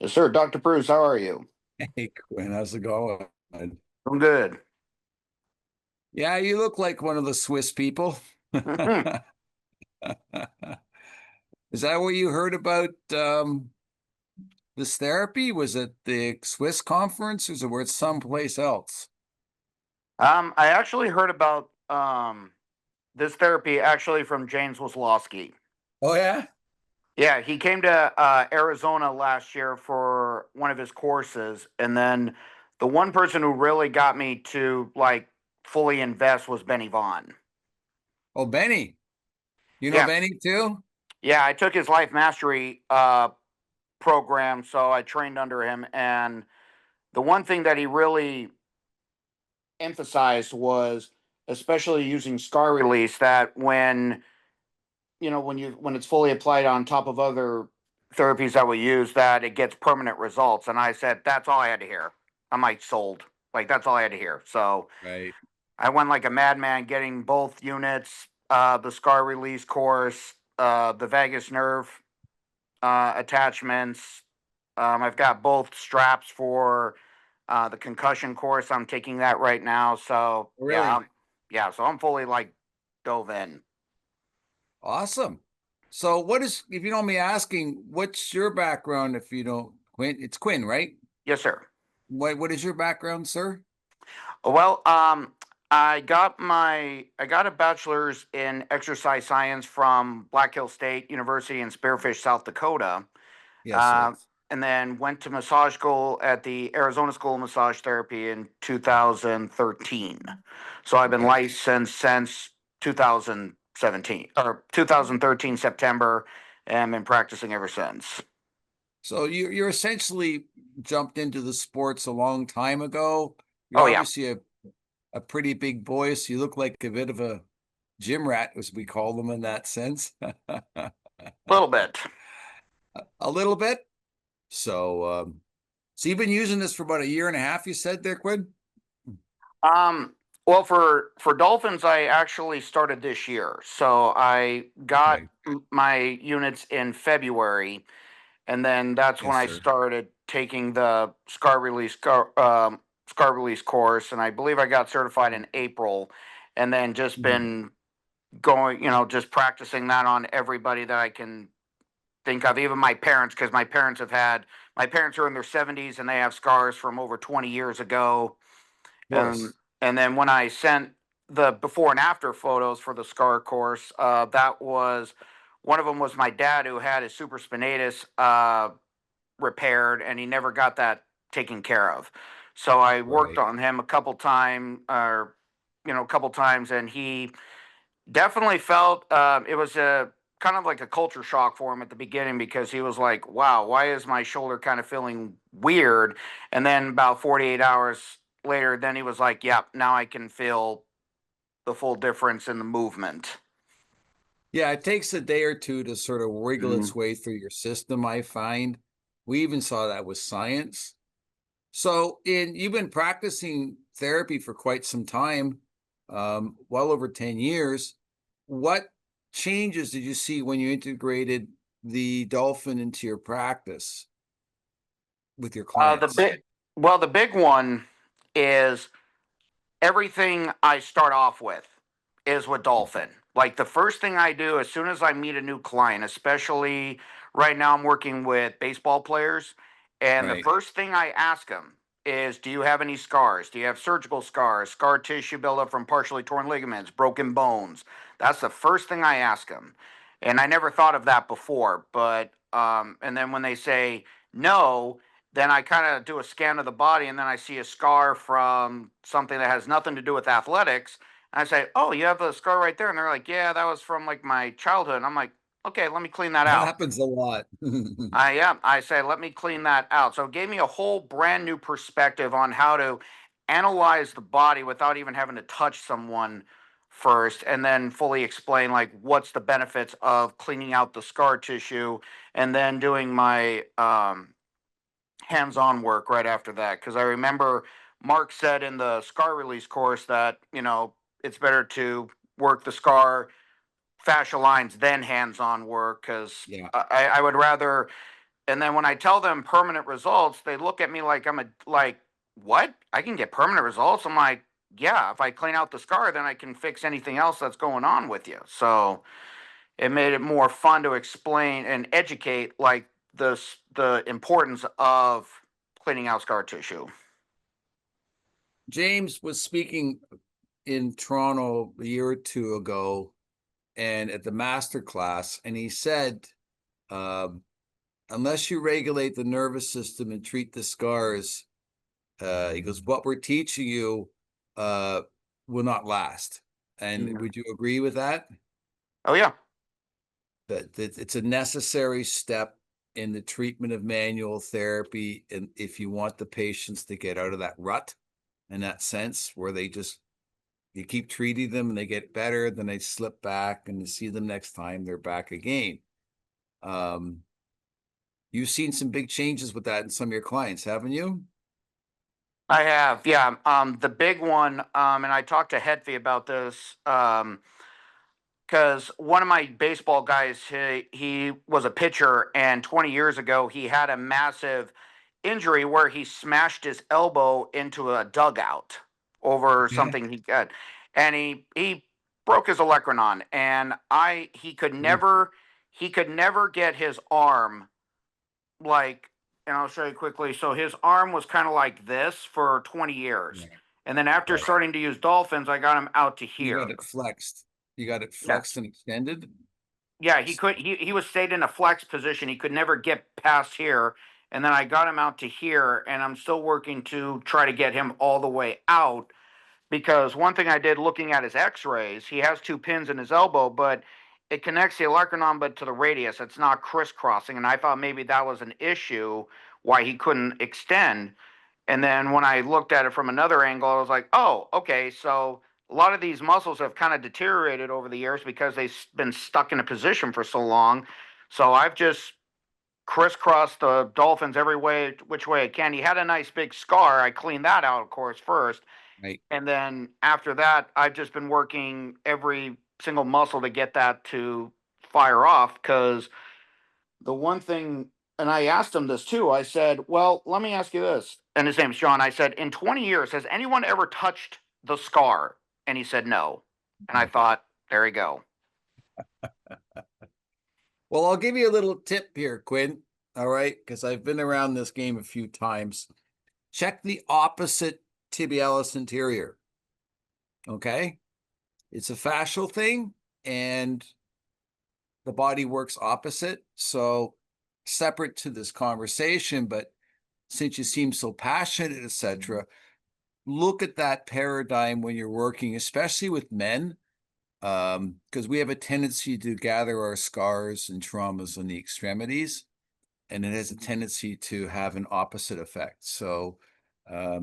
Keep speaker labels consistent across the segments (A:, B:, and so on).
A: Yes, sir. Dr. Bruce, how are you?
B: Hey, Quinn, how's it going?
A: I'm good.
B: Yeah, you look like one of the Swiss people. Is that what you heard about this therapy? Was it the Swiss conference or was it someplace else?
A: I actually heard about this therapy actually from James Waslaski.
B: Oh, yeah?
A: Yeah, he came to Arizona last year for one of his courses, and then the one person who really got me to like fully invest was Benny Vaughn.
B: Oh, Benny. You know
A: Yeah,
B: Benny too?
A: yeah. I took his life mastery program, so I trained under him, and the one thing that he really emphasized was especially using scar release that when it's fully applied on top of other therapies that we use that it gets permanent results. And I said that's all I had to hear. I'm like sold. Like that's all I had to hear. So
B: Right.
A: I went like a madman getting both units, the scar release course, the vagus nerve attachments. I've got both straps for the concussion course. I'm taking that right now. So yeah,
B: Really?
A: yeah. So I'm fully like dove in.
B: Awesome. So if you don't mind me asking, what's your background if you don't, Quinn? It's Quinn, right?
A: Yes, sir.
B: What is your background, sir?
A: Well, I got a bachelor's in exercise science from Black Hill State University in Spearfish, South Dakota.
B: Yes, sir.
A: Uh, and then went to massage school at the Arizona School of Massage Therapy in 2013. So I've been
B: Okay.
A: licensed since 2017 or 2013 September, and been practicing ever since.
B: So you're essentially jumped into the sports a long time ago. You're
A: Oh yeah,
B: obviously a pretty big boy, so you look like a bit of a gym rat, as we call them in that sense.
A: a little bit.
B: A little bit. So you've been using this for about a year and a half, you said there, Quinn?
A: Um, well, for dolphins, I actually started this year. So I got
B: Okay.
A: my units in February, and then that's when
B: Yes,
A: I
B: sir.
A: started taking the scar release course, and I believe I got certified in April, and then just
B: Mhm.
A: been going, just practicing that on everybody that I can think of, even my parents, because my parents are in their 70s and they have scars from over 20 years ago.
B: Of
A: And
B: course.
A: then when I sent the before and after photos for the scar course, that was one of them was my dad who had his supraspinatus repaired, and he never got that taken care of. So I worked
B: Right.
A: on him a couple times, and he definitely felt it was a kind of like a culture shock for him at the beginning because he was like, "Wow, why is my shoulder kind of feeling weird?" And then about 48 hours later, then he was like, "Yep, now I can feel the full difference in the movement."
B: Yeah, it takes a day or two to sort of wiggle
A: Mm-hmm.
B: its way through your system, I find. We even saw that with science. So, you've been practicing therapy for quite some time, well over 10 years. What changes did you see when you integrated the dolphin into your practice with your
A: The
B: clients?
A: big, well, the big one is everything I start off with is with Dolphin. Like the first thing I do as soon as I meet a new client, especially right now, I'm working with baseball players. And the
B: Right.
A: first thing I ask them is, do you have any scars? Do you have surgical scars, scar tissue buildup from partially torn ligaments, broken bones? That's the first thing I ask them. And I never thought of that before. And then when they say no, then I kind of do a scan of the body, and then I see a scar from something that has nothing to do with athletics. And I say, "Oh, you have the scar right there." And they're like, "Yeah, that was from like my childhood." And I'm like, "Okay, let me clean that
B: That
A: out."
B: happens a lot.
A: I say, "Let me clean that out." So it gave me a whole brand new perspective on how to analyze the body without even having to touch someone first, and then fully explain like what's the benefits of cleaning out the scar tissue, and then doing my hands-on work right after that, because I remember Mark said in the scar release course that it's better to work the scar fascia lines then hands-on work, because
B: Yeah.
A: I would rather And then when I tell them permanent results, they look at me like I'm like, what? I can get permanent results? I'm like, yeah, if I clean out the scar, then I can fix anything else that's going on with you. So it made it more fun to explain and educate like the importance of cleaning out scar tissue.
B: James was speaking in Toronto a year or two ago, and at the master class, and he said, um, unless you regulate the nervous system and treat the scars, he goes, what we're teaching you uh, will not last. And
A: Mhm.
B: would you agree with that?
A: Oh yeah.
B: That it's a necessary step in the treatment of manual therapy, and if you want the patients to get out of that rut, in that sense, where they just you keep treating them and they get better, then they slip back, and you see them next time they're back again. Um, you've seen some big changes with that in some of your clients, haven't you?
A: I have, yeah. The big one, and I talked to Hetfi about this, because one of my baseball guys, he was a pitcher, and 20 years ago, he had a massive injury where he smashed his elbow into a dugout over
B: Yeah.
A: something he got, and he broke his olecranon, and I he could never get his arm like, and I'll show you quickly. So his arm was kind of like this for 20 years.
B: Right.
A: And then after
B: Right.
A: starting to use dolphins, I got him out to
B: You
A: here.
B: got it flexed. You got it
A: Yeah.
B: flexed and extended.
A: Yeah, he was stayed in a flex position. He could never get past here. And then I got him out to here, and I'm still working to try to get him all the way out. Because one thing I did looking at his x-rays, he has two pins in his elbow, but it connects the olecranon but to the radius. It's not crisscrossing. And I thought maybe that was an issue why he couldn't extend. And then when I looked at it from another angle, I was like, oh, okay, so a lot of these muscles have kind of deteriorated over the years because they've been stuck in a position for so long. So I've just crisscrossed the dolphins every way, which way I can. He had a nice big scar. I cleaned that out, of course, first.
B: Right.
A: And then after that, I've just been working every single muscle to get that to fire off. Because the one thing, and I asked him this too, I said, well, let me ask you this. And his name's John. I said, in 20 years, has anyone ever touched the scar? And he said, no. And I thought, there you go.
B: Well, I'll give you a little tip here, Quinn. All right, because I've been around this game a few times. Check the opposite tibialis anterior. Okay, it's a fascial thing, and the body works opposite. So separate to this conversation, but since you seem so passionate, etc., look at that paradigm when you're working, especially with men, because we have a tendency to gather our scars and traumas on the extremities, and it has a tendency to have an opposite effect. So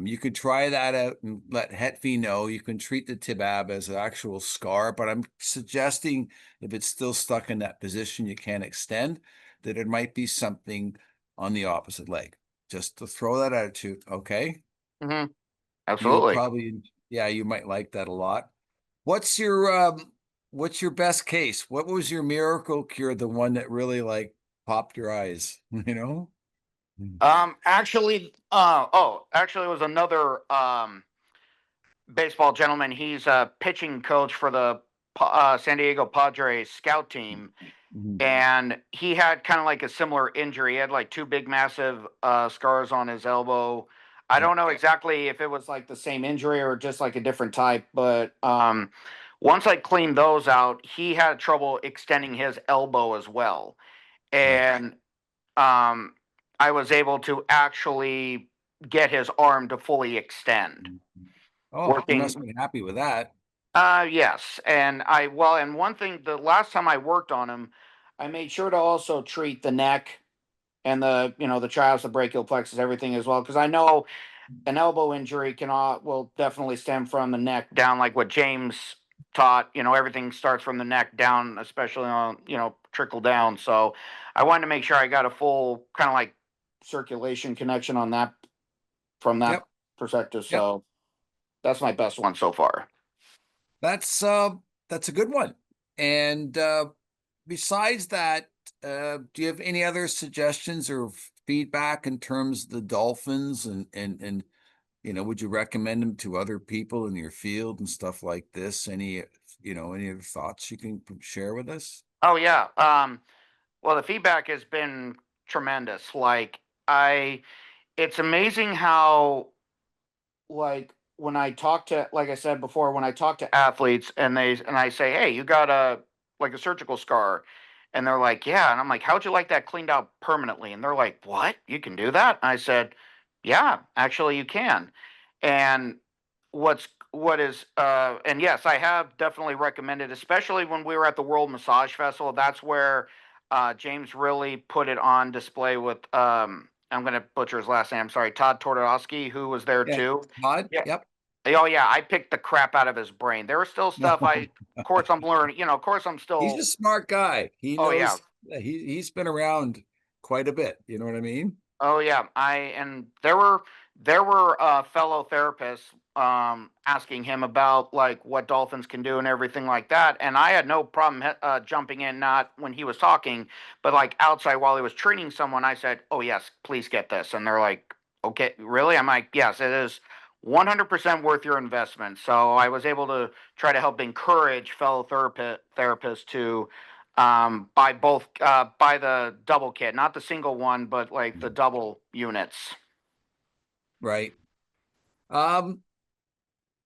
B: you could try that out and let Hetfi know. You can treat the tibab as an actual scar, but I'm suggesting if it's still stuck in that position, you can't extend, that it might be something on the opposite leg. Just to throw that at you, okay?
A: Hmm.
B: You'll
A: Absolutely.
B: probably, yeah, you might like that a lot. What's what's your best case? What was your miracle cure, the one that really like popped your eyes, you know?
A: Actually, it was another baseball gentleman. He's a pitching coach for the San Diego Padres scout team,
B: Mhm.
A: and he had kind of like a similar injury. He had like two big, massive scars on his elbow. I
B: Yep.
A: don't know exactly if it was like the same injury or just like a different type, but once I cleaned those out, he had trouble extending his elbow as well,
B: Right.
A: and I was able to actually get his arm to fully extend.
B: Oh, you must
A: Working,
B: be happy with that.
A: yes, and and one thing, the last time I worked on him, I made sure to also treat the neck and the trias, the brachial plexus, everything as well, because I know an elbow injury will definitely stem from the neck down, like what James taught. Everything starts from the neck down, especially on trickle down. So I wanted to make sure I got a full kind of like circulation connection on that from that
B: Yep.
A: perspective.
B: Yep.
A: So that's my best one so far.
B: That's that's a good one. And besides that, do you have any other suggestions or feedback in terms of the dolphins and would you recommend them to other people in your field and stuff like this? Any other thoughts you can share with us?
A: Oh yeah. Well, the feedback has been tremendous. It's amazing how, like, when I talk to, like I said before, when I talk to athletes and I say, hey, you got a surgical scar, and they're like, yeah, and I'm like, how'd you like that cleaned out permanently? And they're like, what? You can do that? And I said, yeah, actually, you can. And what is and yes, I have definitely recommended, especially when we were at the World Massage Festival. That's where James really put it on display with I'm going to butcher his last name. I'm sorry, Todd Tortosky, who was there
B: Yeah,
A: too.
B: Todd.
A: Yeah.
B: Yep.
A: Oh yeah, I picked the crap out of his brain. There was still stuff of course I'm learning. Of course I'm
B: He's
A: still.
B: a smart guy. He
A: Oh yeah,
B: knows. He's been around quite a bit. You know what I mean?
A: oh yeah, I and there were fellow therapists asking him about like what dolphins can do and everything like that, and I had no problem jumping in, not when he was talking, but like outside while he was treating someone. I said, "Oh yes, please get this," and they're like, "Okay, really?" I'm like, "Yes, it is 100% worth your investment." So I was able to try to help encourage fellow therapists to buy the double kit, not the single one, but like the double units.
B: Right. Um,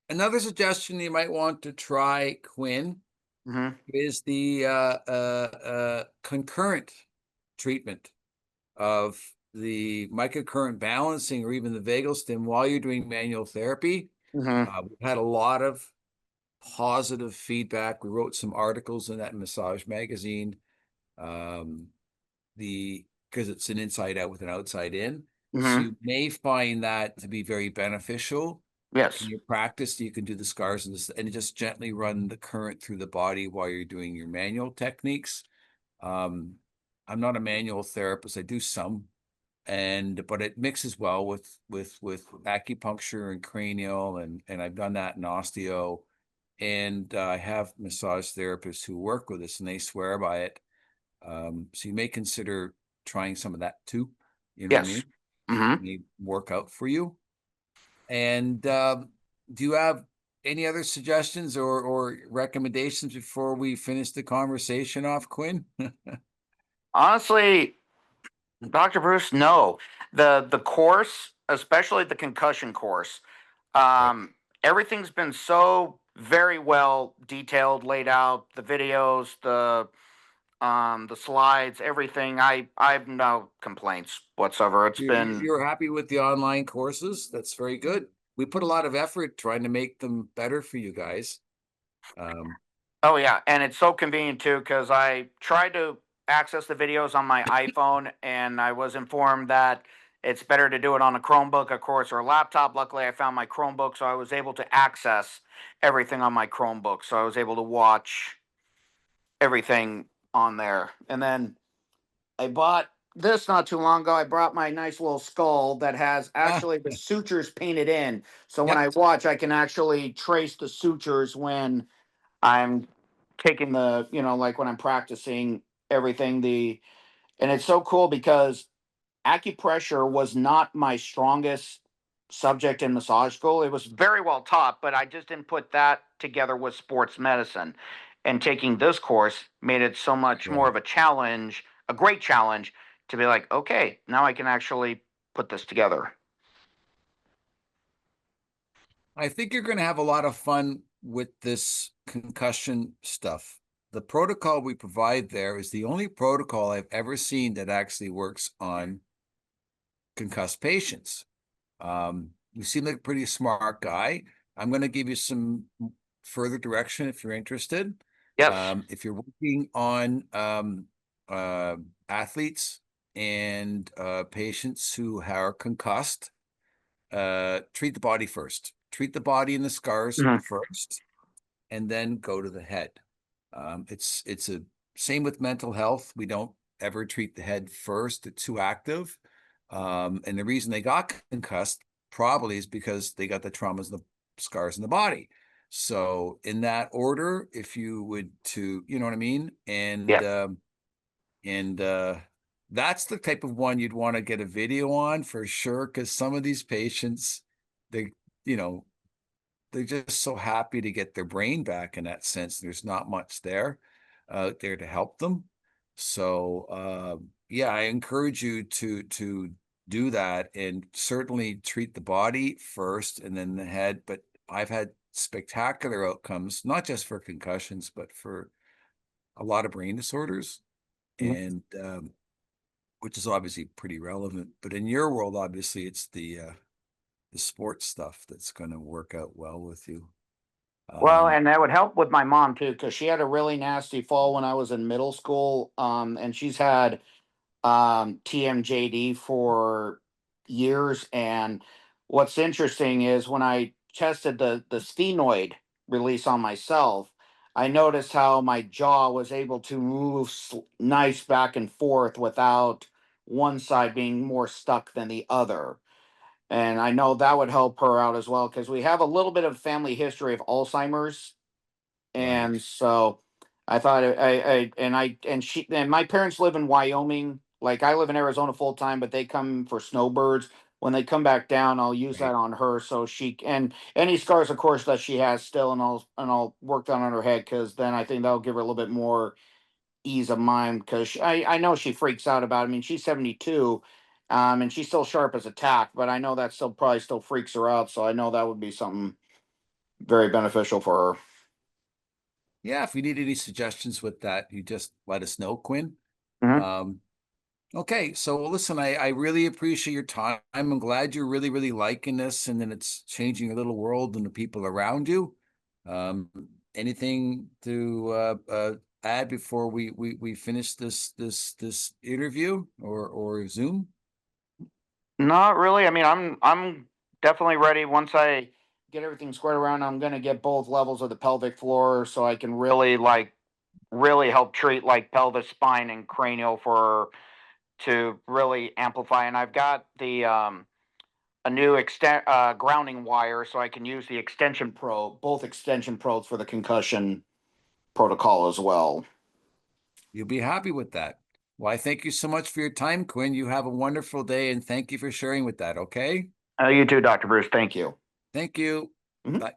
B: Another suggestion you might want to try, Quinn,
A: Hmm.
B: is the concurrent treatment of the microcurrent balancing or even the vagal stim while you're doing manual therapy.
A: Hmm.
B: We've had a lot of positive feedback. We wrote some articles in that massage magazine. Um, the because it's an inside out with an outside in. So
A: Hmm.
B: you may find that to be very beneficial in
A: Yes.
B: your practice. You can do the scars and just gently run the current through the body while you're doing your manual techniques. Um, I'm not a manual therapist. I do some, but it mixes well with acupuncture and cranial, and I've done that in osteo. And I have massage therapists who work with us, and they swear by it. So you may consider trying some of that too. You know what I
A: Yes.
B: mean?
A: Hmm.
B: May work out for you. And do you have any other suggestions or recommendations before we finish the conversation off, Quinn?
A: Honestly, Dr. Bruce, no. The course, especially the concussion course,
B: Right.
A: everything's been so very well detailed, laid out, the videos, the slides, everything. I've no complaints whatsoever. It's been.
B: You're happy with the online courses? That's very good. We put a lot of effort trying to make them better for you guys. Um,
A: Oh yeah, and it's so convenient too because I tried to access the videos on my iPhone, and I was informed that it's better to do it on a Chromebook, of course, or a laptop. Luckily, I found my Chromebook, so I was able to access everything on my Chromebook. So I was able to watch everything on there. And then I bought this not too long ago. I brought my nice little skull that has
B: ah,
A: actually the sutures painted in. So when
B: yep.
A: I watch, I can actually trace the sutures when I'm taking like when I'm practicing everything. And it's so cool because acupressure was not my strongest subject in massage school. It was very well taught, but I just didn't put that together with sports medicine. And taking this course made it so much more
B: Right.
A: of a challenge, a great challenge to be like, okay, now I can actually put this together.
B: I think you're going to have a lot of fun with this concussion stuff. The protocol we provide there is the only protocol I've ever seen that actually works on concussed patients. You seem like a pretty smart guy. I'm going to give you some further direction if you're interested.
A: Yes.
B: If you're working on athletes and patients who are concussed, treat the body first. Treat the body and the scars
A: Mhm.
B: first, and then go to the head. It's a same with mental health. We don't ever treat the head first. It's too active. And the reason they got concussed probably is because they got the traumas and the scars in the body. So in that order, if you would to, you know what I mean? And
A: Yeah.
B: And that's the type of one you'd want to get a video on for sure, because some of these patients, they, you know, they're just so happy to get their brain back in that sense. There's not much there out there to help them. So yeah, I encourage you to do that, and certainly treat the body first and then the head. But I've had spectacular outcomes, not just for concussions, but for a lot of brain disorders, and which is obviously pretty relevant. But in your world, obviously, it's the sports stuff that's going to work out well with you.
A: Well, and that would help with my mom too, because she had a really nasty fall when I was in middle school. And she's had TMJD for years. And what's interesting is when I tested the sphenoid release on myself, I noticed how my jaw was able to move nice back and forth without one side being more stuck than the other. And I know that would help her out as well because we have a little bit of family history of Alzheimer's, and
B: Right.
A: so I thought and she and my parents live in Wyoming. Like I live in Arizona full time, but they come for snowbirds. When they come back down, I'll use
B: Right.
A: that on her so she and any scars, of course, that she has still, and I'll work that on her head because then I think that'll give her a little bit more ease of mind because I know she freaks out about it. I mean, she's 72, and she's still sharp as a tack, but I know that still probably still freaks her out. So I know that would be something very beneficial for her.
B: Yeah, if you need any suggestions with that, you just let us know, Quinn.
A: Mhm.
B: Um, okay, so well, listen, I really appreciate your time. I'm glad you're really, really liking this, and then it's changing your little world and the people around you. Um, anything to add before we finish this interview or Zoom?
A: Not really. I mean, I'm definitely ready. Once I get everything squared around, I'm gonna get both levels of the pelvic floor so I can really really help treat like pelvis, spine, and cranial for to really amplify. And I've got the a new grounding wire so I can use the extension probe, both extension probes for the concussion protocol as well.
B: You'll be happy with that. Well, I thank you so much for your time, Quinn. You have a wonderful day, and thank you for sharing with that. Okay.
A: You too, Dr. Bruce. Thank you.
B: Thank you.
A: Mhm.
B: Bye.